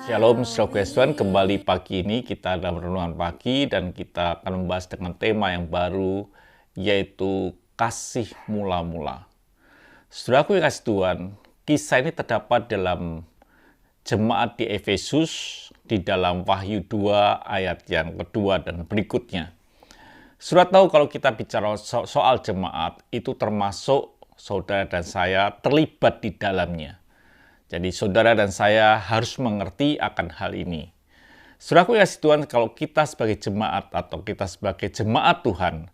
Shalom, saudara Tuhan. Kembali pagi ini kita dalam renungan pagi dan kita akan membahas dengan tema yang baru, yaitu kasih mula-mula. Saudaraku yang kasih Tuhan, kisah ini terdapat dalam jemaat di Efesus di dalam Wahyu 2 ayat yang kedua dan berikutnya. Saudara tahu kalau kita bicara soal jemaat, itu termasuk saudara dan saya terlibat di dalamnya. Jadi saudara dan saya harus mengerti akan hal ini. Saudaraku yang kasih Tuhan, kalau kita sebagai jemaat atau kita sebagai jemaat Tuhan,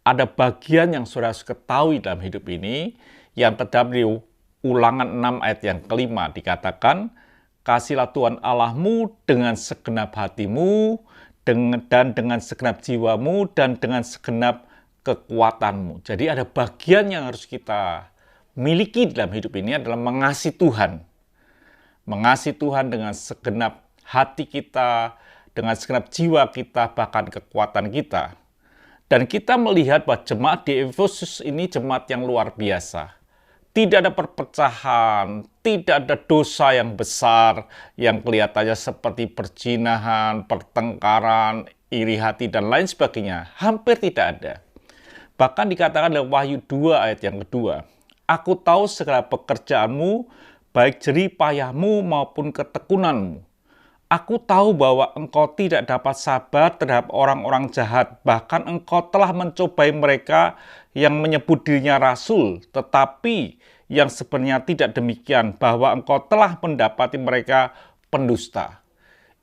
ada bagian yang saudara harus ketahui dalam hidup ini, yang terdapat di Ulangan 6 ayat yang kelima dikatakan, kasihlah Tuhan Allahmu dengan segenap hatimu, dan dengan segenap jiwamu, dan dengan segenap kekuatanmu. Jadi ada bagian yang harus kita miliki dalam hidup ini adalah mengasihi Tuhan. Mengasihi Tuhan dengan segenap hati kita, dengan segenap jiwa kita, bahkan kekuatan kita. Dan kita melihat bahwa jemaat di Efesus ini jemaat yang luar biasa. Tidak ada perpecahan, tidak ada dosa yang besar, yang kelihatannya seperti perzinahan, pertengkaran, iri hati, dan lain sebagainya. Hampir tidak ada. Bahkan dikatakan dalam Wahyu 2 ayat yang kedua, aku tahu segala pekerjaanmu, baik jerih payahmu maupun ketekunanmu. Aku tahu bahwa engkau tidak dapat sabar terhadap orang-orang jahat, bahkan engkau telah mencobai mereka yang menyebut dirinya rasul, tetapi yang sebenarnya tidak demikian, bahwa engkau telah mendapati mereka pendusta.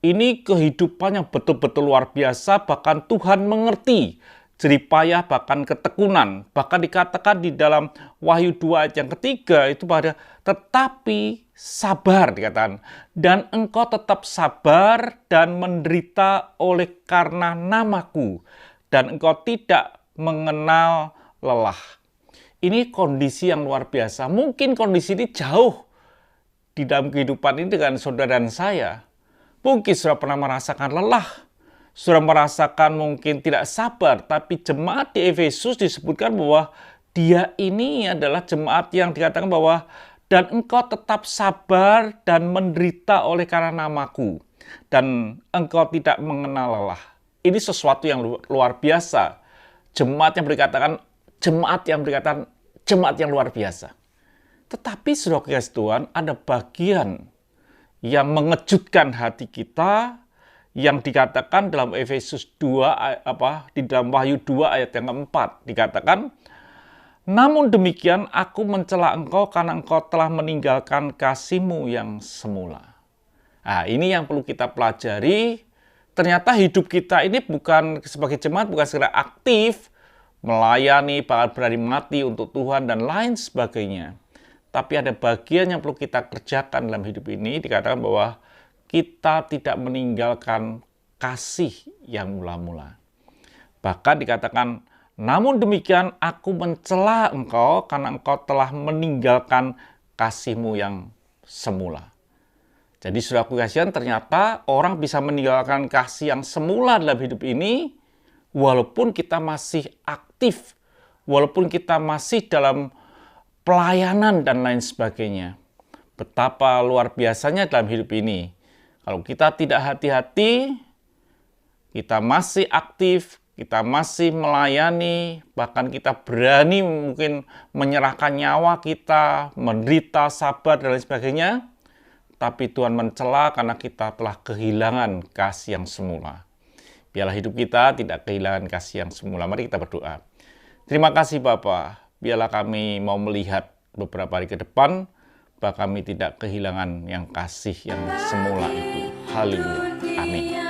Ini kehidupan yang betul-betul luar biasa, bahkan Tuhan mengerti jerih payah, bahkan ketekunan. Bahkan dikatakan di dalam Wahyu 2 ayat yang ketiga itu pada tetapi sabar dikatakan. Dan engkau tetap sabar dan menderita oleh karena namaku. Dan engkau tidak mengenal lelah. Ini kondisi yang luar biasa. Mungkin kondisi ini jauh di dalam kehidupan ini dengan saudara dan saya. Mungkin sudah pernah merasakan lelah. Sudah merasakan mungkin tidak sabar, tapi jemaat di Efesus disebutkan bahwa dia ini adalah jemaat yang dikatakan bahwa dan engkau tetap sabar dan menderita oleh karena namaku, dan engkau tidak mengenal lelah. Ini sesuatu yang luar biasa. Jemaat yang luar biasa. Tetapi saudara kasih Tuhan, ada bagian yang mengejutkan hati kita, yang dikatakan dalam Efesus 2 di dalam Wahyu 2 ayat yang keempat dikatakan, namun demikian aku mencela engkau karena engkau telah meninggalkan kasihmu yang semula. Nah, ini yang perlu kita pelajari. Ternyata hidup kita ini bukan sebagai jemaat, bukan sekedar aktif melayani, bahkan berani mati untuk Tuhan dan lain sebagainya. Tapi ada bagian yang perlu kita kerjakan dalam hidup ini, dikatakan bahwa kita tidak meninggalkan kasih yang mula-mula. Bahkan dikatakan, namun demikian aku mencela engkau karena engkau telah meninggalkan kasihmu yang semula. Jadi saudaraku kasihan, ternyata orang bisa meninggalkan kasih yang semula dalam hidup ini, walaupun kita masih aktif, walaupun kita masih dalam pelayanan dan lain sebagainya. Betapa luar biasanya dalam hidup ini. Kalau kita tidak hati-hati, kita masih aktif, kita masih melayani, bahkan kita berani mungkin menyerahkan nyawa kita, menderita, sabar, dan lain sebagainya. Tapi Tuhan mencela karena kita telah kehilangan kasih yang semula. Biarlah hidup kita tidak kehilangan kasih yang semula. Mari kita berdoa. Terima kasih Bapa, biarlah kami mau melihat beberapa hari ke depan, bahwa kami tidak kehilangan yang kasih yang semula itu. Haleluya. Amin.